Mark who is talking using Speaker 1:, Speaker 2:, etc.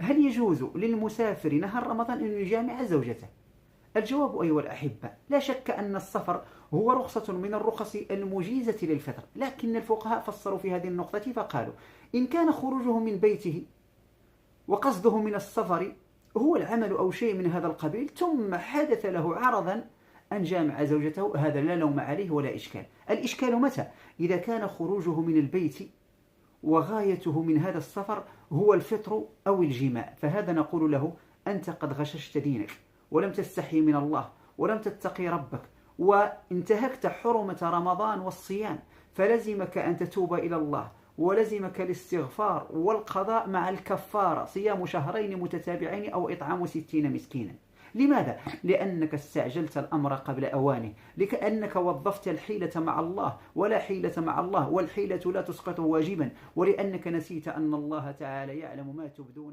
Speaker 1: هل يجوز للمسافر نهار رمضان أن يجامع زوجته؟ الجواب أيها الأحبة، لا شك أن السفر هو رخصة من الرخص المجيزة للفطر، لكن الفقهاء فسروا في هذه النقطة فقالوا إن كان خروجه من بيته وقصده من السفر هو العمل أو شيء من هذا القبيل، ثم حدث له عرضا أن جامع زوجته، هذا لا لوم عليه ولا إشكال. الإشكال متى؟ إذا كان خروجه من البيت وغايته من هذا السفر هو الفطر أو الجماع، فهذا نقول له أنت قد غششت دينك ولم تستحي من الله ولم تتقي ربك وانتهكت حرمة رمضان والصيام، فلزمك أن تتوب إلى الله، ولزمك الاستغفار والقضاء مع الكفارة، صيام شهرين متتابعين أو إطعام 60 مسكينا. لماذا؟ لأنك استعجلت الأمر قبل أوانه، لأنك وظفت الحيلة مع الله ولا حيلة مع الله، والحيلة لا تسقط واجبا، ولأنك نسيت أن الله تعالى يعلم ما تبدون.